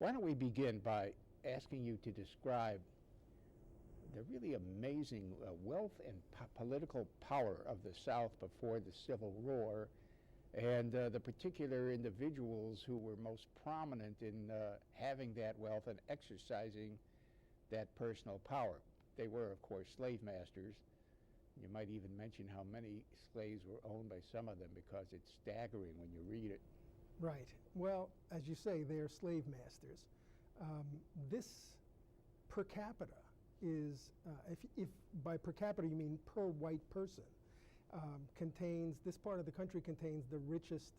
Why don't we begin by asking you to describe the really amazing wealth and political power of the South before the Civil War, and the particular individuals who were most prominent in having that wealth and exercising that personal power. They were, of course, slave masters. You might even mention how many slaves were owned by some of them, because it's staggering when you read it. Right. Well, as you say, they're slave masters. This per capita is, if by per capita you mean per white person, this part of the country contains the richest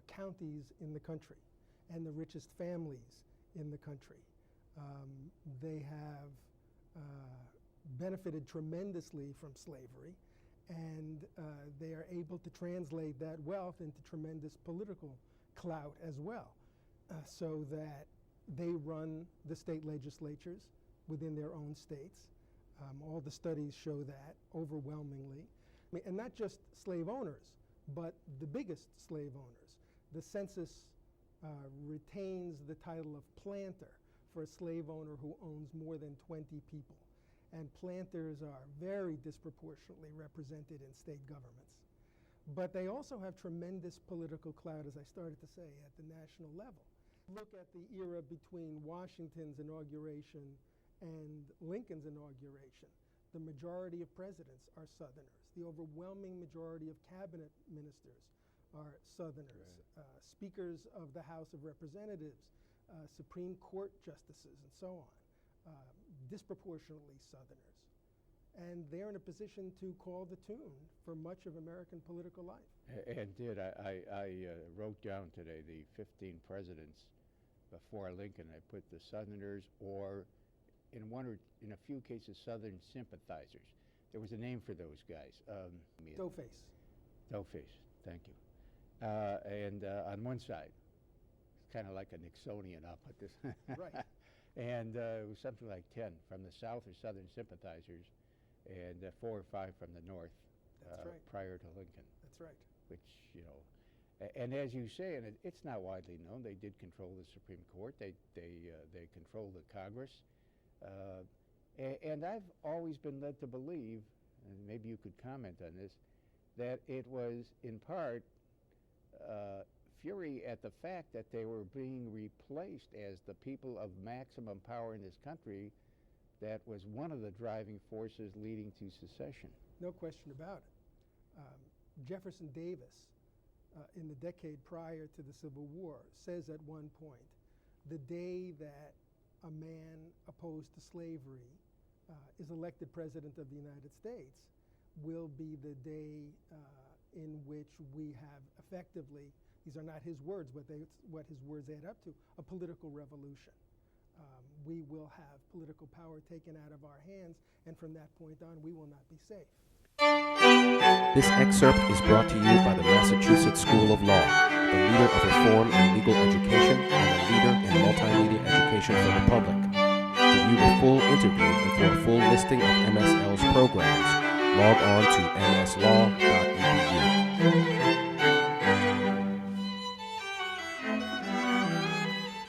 counties in the country and the richest families in the country. They have benefited tremendously from slavery, and they are able to translate that wealth into tremendous political clout as well, so that they run the state legislatures within their own states. All the studies show that overwhelmingly. And not just slave owners, but the biggest slave owners. The census retains the title of planter for a slave owner who owns more than 20 people. And planters are very disproportionately represented in state governments. But they also have tremendous political clout, as I started to say, at the national level. Look at the era between Washington's inauguration and Lincoln's inauguration. The majority of presidents are Southerners. The overwhelming majority of cabinet ministers are Southerners. Right. Speakers of the House of Representatives, Supreme Court justices, and so on. Disproportionately Southerners. And they're in a position to call the tune for much of American political life. And I wrote down today the 15 presidents before Lincoln. I put the Southerners, or in a few cases, Southern sympathizers. There was a name for those guys. Doughface. Doughface, thank you. And on one side, it's kind of like a Nixonian, I'll put this. Right. And it was something like 10 from the South or Southern sympathizers, and 4 or 5 from the North. That's right. Prior to Lincoln. That's right. Which, you know, and as you say, and it's not widely known, they did control the Supreme Court. They controlled the Congress. And I've always been led to believe, and maybe you could comment on this, that it was in part fury at the fact that they were being replaced as the people of maximum power in this country. That was one of the driving forces leading to secession. No question about it. Jefferson Davis, in the decade prior to the Civil War, says at one point, the day that a man opposed to slavery is elected President of the United States will be the day in which we have effectively, these are not his words, but what his words add up to, a political revolution. We will have political power taken out of our hands, and from that point on, we will not be safe. This excerpt is brought to you by the Massachusetts School of Law, the leader of reform in legal education and the leader in multimedia education for the public. To view the full interview and for a full listing of MSL's programs, log on to mslaw.edu.